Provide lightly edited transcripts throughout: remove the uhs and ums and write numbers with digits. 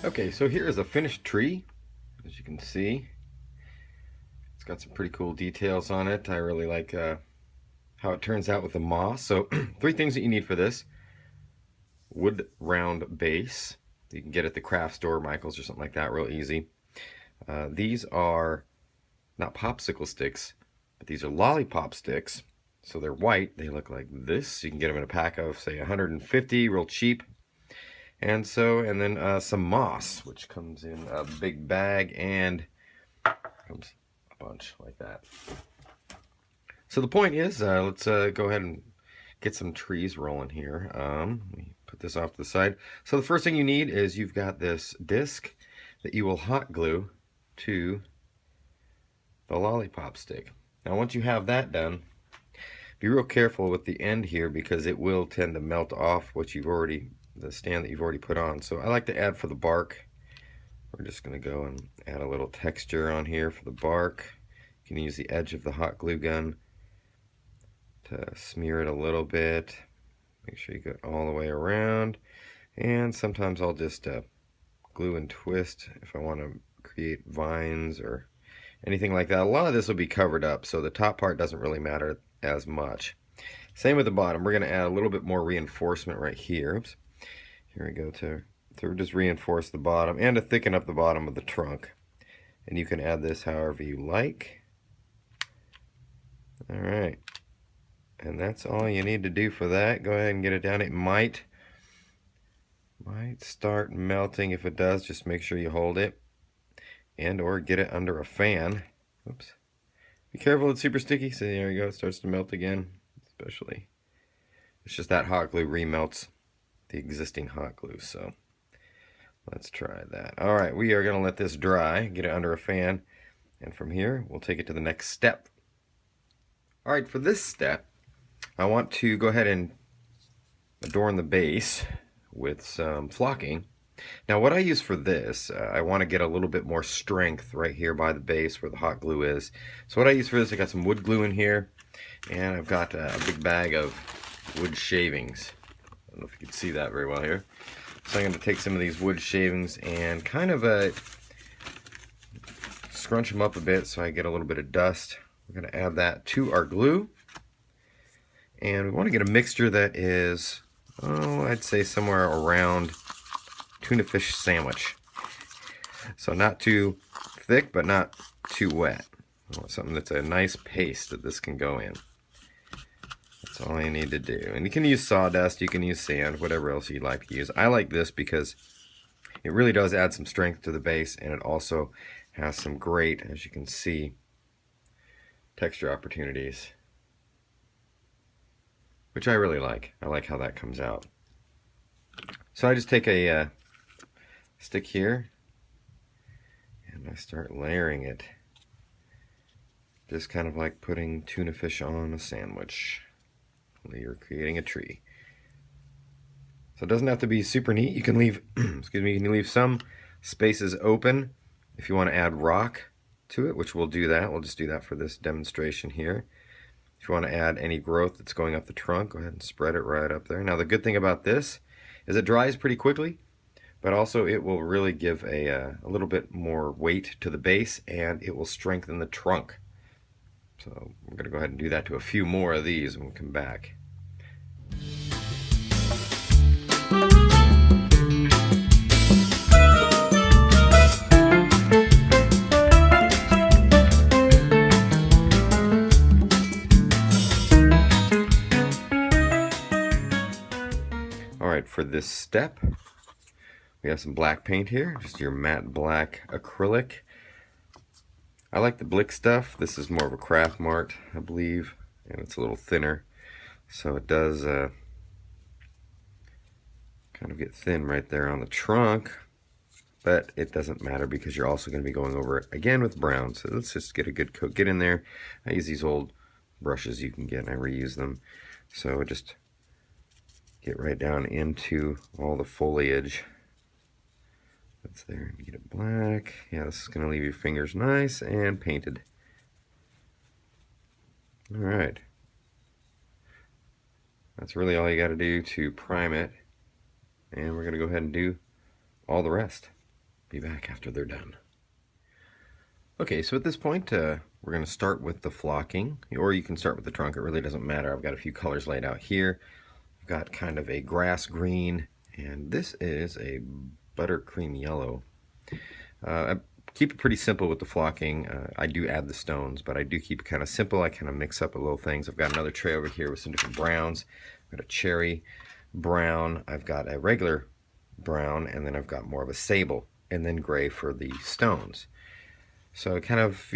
Okay, so here is a finished tree. As you can see, it's got some pretty cool details on it. I really like how it turns out with the moss. So three things that you need for this: wood round base. You can get at the craft store, Michael's or something like that, real easy. These are not popsicle sticks, but these are lollipop sticks. So they're white. They look like this. You can get them in a pack of, say, 150, real cheap. And then some moss, which comes in a big bag and comes a bunch like that. So the point is, let's go ahead and get some trees rolling here. Let me put this off to the side. So the first thing you need is you've got this disc that you will hot glue to the lollipop stick. Now once you have that done, be real careful with the end here because it will tend to melt off what you've already, the stand that you've already put on. So I like to add for the bark. We're just going to go and add a little texture on here for the bark. You can use the edge of the hot glue gun to smear it a little bit. Make sure you go all the way around. And sometimes I'll just glue and twist if I want to create vines or anything like that. A lot of this will be covered up, so the top part doesn't really matter as much. Same with the bottom. We're going to add a little bit more reinforcement right here. Oops. Here we go to just reinforce the bottom and to thicken up the bottom of the trunk. And you can add this however you like. All right. And that's all you need to do for that. Go ahead and get it down. It might start melting. If it does, just make sure you hold it and or get it under a fan. Oops. Be careful, it's super sticky. So there you go, it starts to melt again. Especially, it's just that hot glue remelts the existing hot glue. So let's try that. All right, we are going to let this dry, get it under a fan, and from here we'll take it to the next step. All right, for this step, I want to go ahead and adorn the base with some flocking. Now what I use for this, I want to get a little bit more strength right here by the base where the hot glue is. So what I use for this, I got some wood glue in here, and I've got a big bag of wood shavings. I don't know if you can see that very well here. So I'm going to take some of these wood shavings and kind of scrunch them up a bit so I get a little bit of dust. We're going to add that to our glue. And we want to get a mixture that is, I'd say somewhere around tuna fish sandwich. So not too thick, but not too wet. I want something that's a nice paste that this can go in. That's all you need to do. And you can use sawdust, you can use sand, whatever else you'd like to use. I like this because it really does add some strength to the base, and it also has some great, as you can see, texture opportunities, which I really like. I like how that comes out. So I just take a stick here and I start layering it, just kind of like putting tuna fish on a sandwich, only you're creating a tree. So it doesn't have to be super neat. You can leave excuse me, you can leave some spaces open if you want to add rock to it, which we'll do that. We'll just do that for this demonstration here. If you want to add any growth that's going up the trunk, go ahead and spread it right up there. Now the good thing about this is it dries pretty quickly, but also it will really give a little bit more weight to the base, and it will strengthen the trunk. So we're going to go ahead and do that to a few more of these and we'll come back. Alright, for this step, we have some black paint here, just your matte black acrylic. I like the Blick stuff. This is more of a Craft Mart, I believe, and it's a little thinner, so it does kind of get thin right there on the trunk, but it doesn't matter because you're also going to be going over it again with brown. So let's just get a good coat. Get in there. I use these old brushes you can get and I reuse them. So just get right down into all the foliage that's there. Get it black. Yeah, this is going to leave your fingers nice and painted. All right. That's really all you got to do to prime it. And we're going to go ahead and do all the rest. be back after they're done. Okay, so at this point, we're going to start with the flocking, or you can start with the trunk. It really doesn't matter. I've got a few colors laid out here. I've got kind of a grass green, and this is a buttercream yellow. I keep it pretty simple with the flocking. I do add the stones, but I do keep it kind of simple. I kind of mix up a little things. I've got another tray over here with some different browns. I've got a cherry brown. I've got a regular brown, and then I've got more of a sable, and then gray for the stones. So kind of,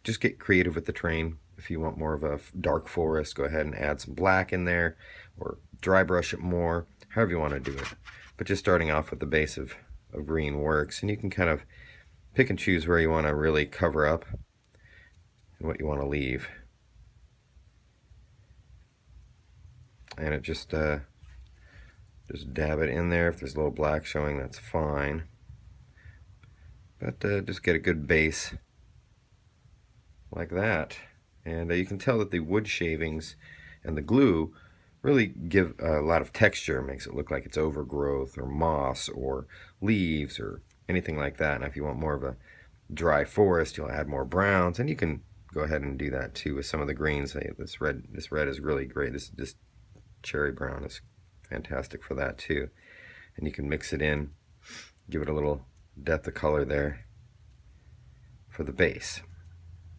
just get creative with the terrain. If you want more of a dark forest, go ahead and add some black in there, or dry brush it more, however you want to do it. But just starting off with the base of green works, and you can kind of pick and choose where you want to really cover up and what you want to leave. And it just dab it in there. If there's a little black showing, that's fine. But just get a good base like that. And you can tell that the wood shavings and the glue really give a lot of texture. It makes it look like it's overgrowth or moss or leaves or anything like that. And if you want more of a dry forest, you'll add more browns, and you can go ahead and do that too with some of the greens. This red is really great. This cherry brown is fantastic for that too. And you can mix it in, give it a little depth of color there for the base.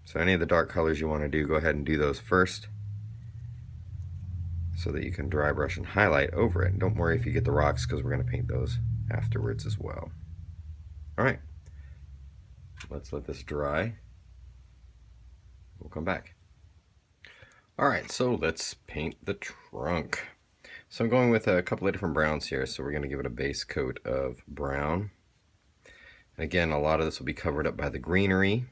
So any of the dark colors you want to do, go ahead and do those first so that you can dry brush and highlight over it. And don't worry if you get the rocks, because we're going to paint those afterwards as well. Alright, let's let this dry. We'll come back. Alright, so let's paint the trunk. So I'm going with a couple of different browns here, so we're going to give it a base coat of brown. And again, a lot of this will be covered up by the greenery.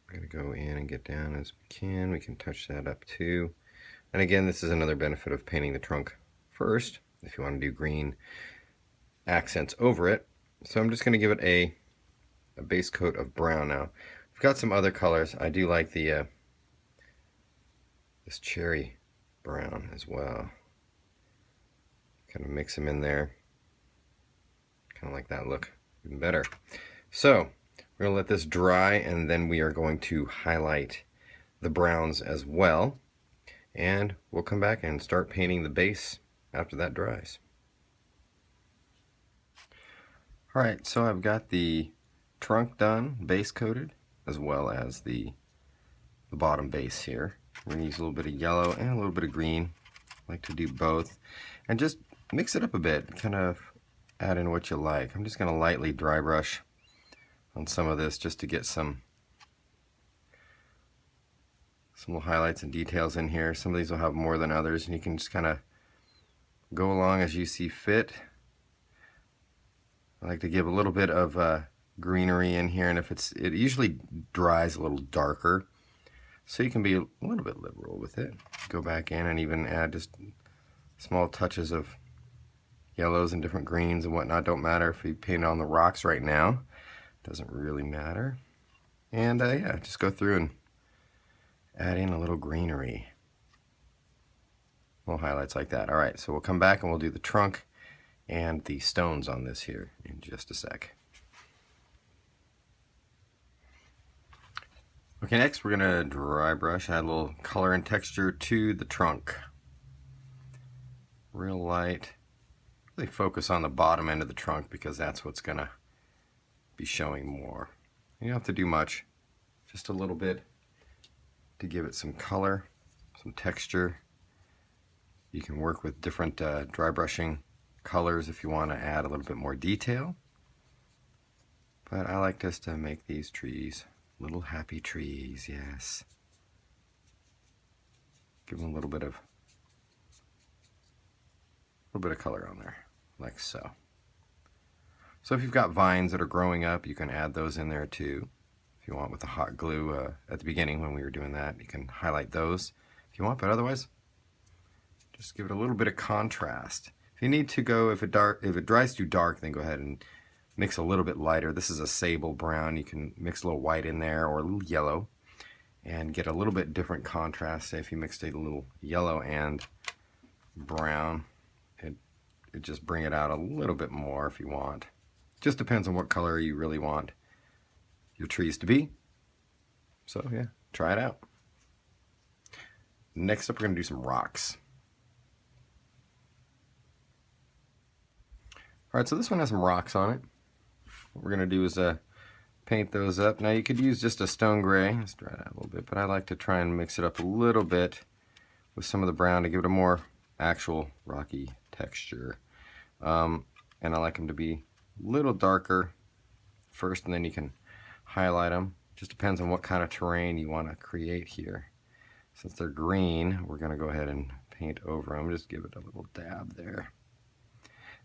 We're going to go in and get down as we can. We can touch that up too. And again, this is another benefit of painting the trunk first, if you want to do green accents over it. So I'm just going to give it a base coat of brown now. I've got some other colors. I do like the this cherry brown as well. Kind of mix them in there. Kind of like that look even better. So we're going to let this dry, and then we are going to highlight the browns as well. And we'll come back and start painting the base after that dries. Alright, so I've got the trunk done, base coated, as well as the bottom base here. We're going to use a little bit of yellow and a little bit of green. I like to do both. And just mix it up a bit, kind of add in what you like. I'm just going to lightly dry brush on some of this just to get some little highlights and details in here. Some of these will have more than others, and you can just kind of go along as you see fit. I like to give a little bit of greenery in here, and if it usually dries a little darker, so you can be a little bit liberal with it. Go back in and even add just small touches of yellows and different greens and whatnot. Don't matter if you paint on the rocks right now. Doesn't really matter. And yeah, just go through and add in a little greenery. Little highlights like that. Alright, so we'll come back and we'll do the trunk and the stones on this here in just a sec. Okay, next we're going to dry brush, add a little color and texture to the trunk. Real light. Really focus on the bottom end of the trunk, because that's what's going to be showing more. You don't have to do much, just a little bit to give it some color, some texture. You can work with different dry brushing colors if you want to add a little bit more detail. But I like just to make these trees little happy trees, yes. Give them a little bit of color on there, like so. So if you've got vines that are growing up, you can add those in there too. If you want, with the hot glue at the beginning when we were doing that, you can highlight those if you want, but otherwise, just give it a little bit of contrast. If you need to go, if it dries too dark, then go ahead and mix a little bit lighter. This is a sable brown. You can mix a little white in there or a little yellow and get a little bit different contrast. Say if you mixed a little yellow and brown, it just bring it out a little bit more if you want. Just depends on what color you really want your trees to be. So yeah, try it out. Next up, we're going to do some rocks. Alright, so this one has some rocks on it. What we're going to do is paint those up. Now you could use just a stone gray. Let's dry that a little bit, but I like to try and mix it up a little bit with some of the brown to give it a more actual rocky texture. And I like them to be a little darker first, and then you can highlight them. Just depends on what kind of terrain you want to create here. Since they're green, we're going to go ahead and paint over them. Just give it a little dab there.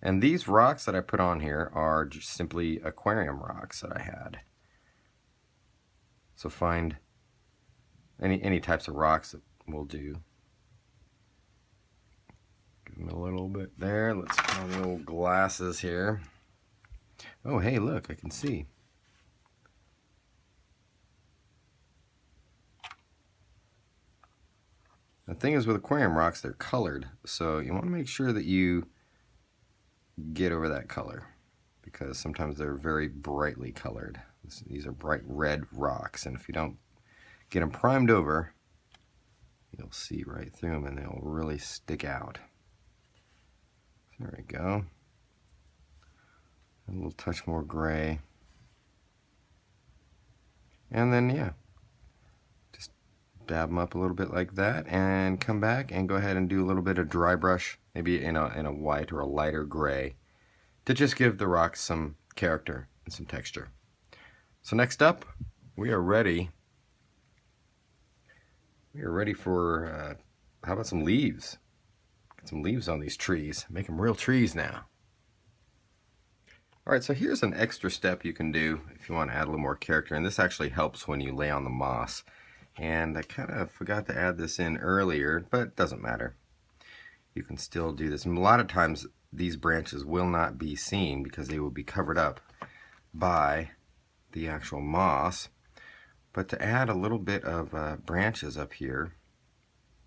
And these rocks that I put on here are just simply aquarium rocks that I had. So find any types of rocks that will do. Give them a little bit there. Let's put on the old glasses here. Oh, hey, look, I can see. The thing is with aquarium rocks, they're colored, so you want to make sure that you get over that color, because sometimes they're very brightly colored. These are bright red rocks, and if you don't get them primed over, you'll see right through them and they'll really stick out. There we go. A little touch more gray. And then, yeah, just dab them up a little bit like that, and come back and go ahead and do a little bit of dry brush, maybe in a white or a lighter gray, to just give the rocks some character and some texture. So next up, we are ready. We are ready for, how about some leaves? Get some leaves on these trees. Make them real trees now. Alright, so here's an extra step you can do if you want to add a little more character, and this actually helps when you lay on the moss. And I kind of forgot to add this in earlier, but it doesn't matter. You can still do this. And a lot of times these branches will not be seen because they will be covered up by the actual moss. But to add a little bit of branches up here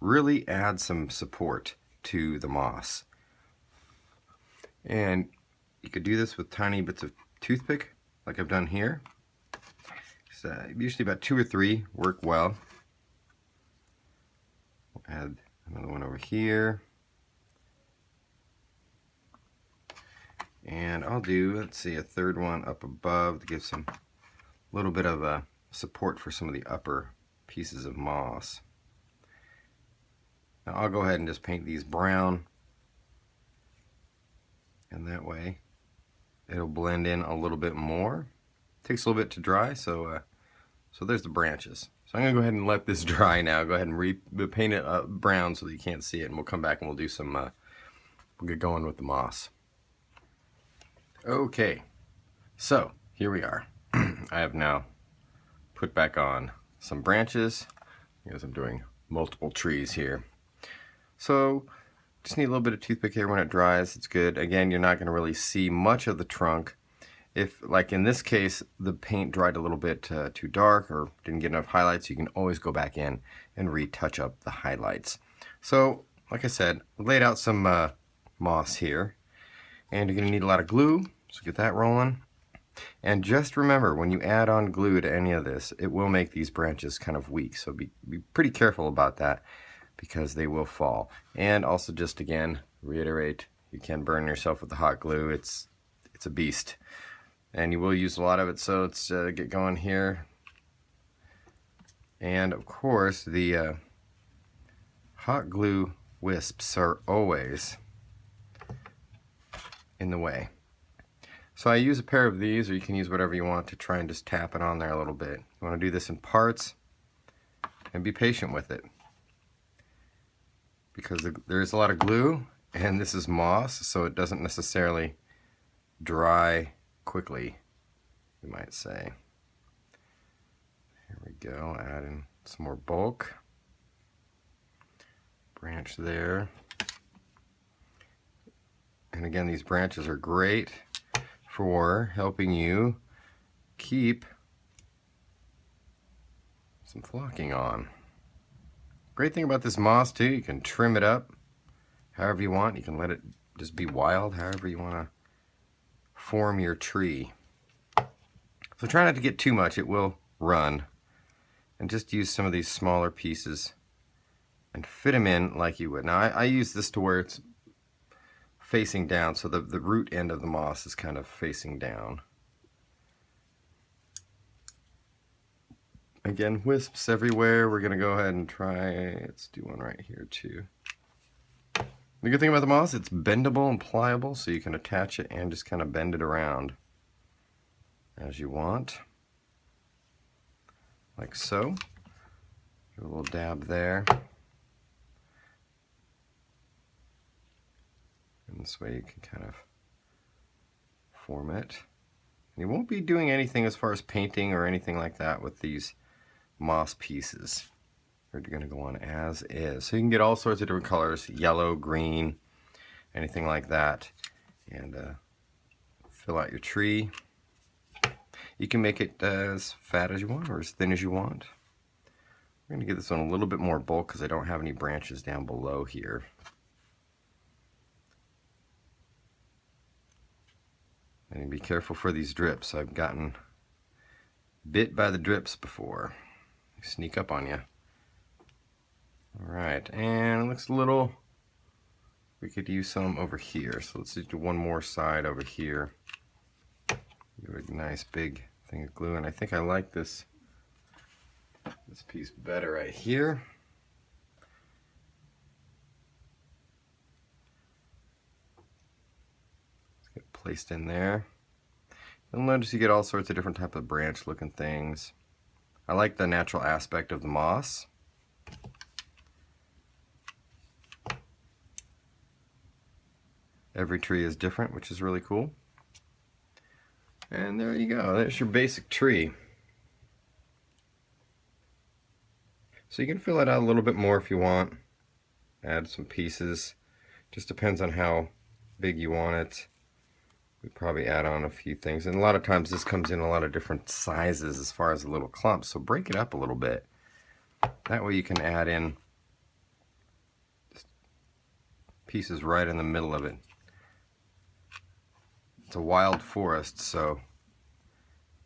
really add some support to the moss. And you could do this with tiny bits of toothpick like I've done here. So usually about 2 or 3 work well. We'll add another one over here. And I'll do, let's see, a third one up above to give some little bit of support for some of the upper pieces of moss. Now I'll go ahead and just paint these brown, and that way it'll blend in a little bit more. Takes a little bit to dry, so there's the branches. So I'm gonna go ahead and let this dry now. Go ahead and paint it brown so that you can't see it, and we'll come back and we'll do some, we'll get going with the moss. Okay, so here we are. I have now put back on some branches because I'm doing multiple trees here. So just need a little bit of toothpick here. When it dries, it's good. Again, you're not going to really see much of the trunk. If, like in this case, the paint dried a little bit too dark or didn't get enough highlights, you can always go back in and retouch up the highlights. So, like I said, I laid out some moss here, and you're going to need a lot of glue, so get that rolling. And just remember, when you add on glue to any of this, it will make these branches kind of weak, so be pretty careful about that, because they will fall. And also, just again, reiterate, you can burn yourself with the hot glue. It's a beast, and you will use a lot of it. So let's get going here. And of course, the hot glue wisps are always in the way. So I use a pair of these, or you can use whatever you want to try and just tap it on there a little bit. You want to do this in parts, and be patient with it, because there's a lot of glue, and this is moss, so it doesn't necessarily dry quickly, you might say. Here we go, add in some more bulk. Branch there. And again, these branches are great for helping you keep some flocking on. Great thing about this moss too, you can trim it up however you want. You can let it just be wild, however you want to form your tree. So try not to get too much, it will run. And just use some of these smaller pieces and fit them in like you would. Now I use this to where it's facing down, so the root end of the moss is kind of facing down. Again, wisps everywhere. We're gonna go ahead and try, let's do one right here too. The good thing about the moss, it's bendable and pliable, so you can attach it and just kind of bend it around as you want. Like so. Give a little dab there. And this way you can kind of form it. And you won't be doing anything as far as painting or anything like that with these moss pieces. They're going to go on as is. So you can get all sorts of different colors, yellow, green, anything like that. And fill out your tree. You can make it as fat as you want or as thin as you want. We're going to give this one a little bit more bulk because I don't have any branches down below here. And be careful for these drips. I've gotten bit by the drips before. They sneak up on you. Alright, and it looks a little, we could use some over here. So let's do one more side over here. Give it a nice big thing of glue, and I think I like this piece better right here. Let's get it placed in there. You'll notice you get all sorts of different type of branch looking things. I like the natural aspect of the moss. Every tree is different, which is really cool. And there you go, there's your basic tree. So you can fill it out a little bit more if you want. Add some pieces. Just depends on how big you want it. We probably add on a few things. And a lot of times this comes in a lot of different sizes as far as the little clumps. So break it up a little bit. That way you can add in pieces right in the middle of it. It's a wild forest, so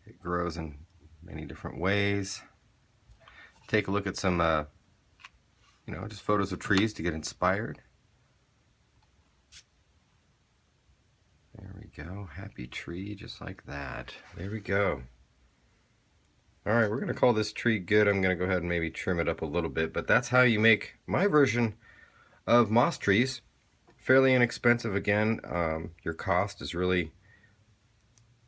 it grows in many different ways. Take a look at some, just photos of trees to get inspired. There we go, happy tree, just like that. There we go. All right, we're gonna call this tree good. I'm gonna go ahead and maybe trim it up a little bit, but that's how you make my version of moss trees. Fairly inexpensive again. Your cost is really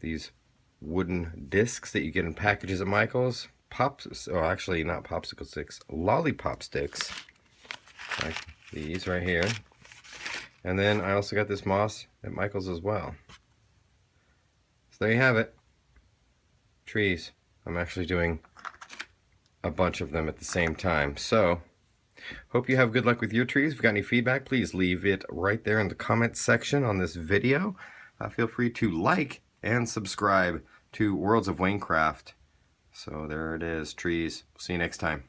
these wooden discs that you get in packages at Michael's. Actually not popsicle sticks, lollipop sticks. Like these right here. And then I also got this moss at Michael's as well. So there you have it. Trees. I'm actually doing a bunch of them at the same time. So hope you have good luck with your trees. If you've got any feedback, please leave it right there in the comments section on this video. Feel free to like and subscribe to Worlds of Wayncraft. So there it is, trees. See you next time.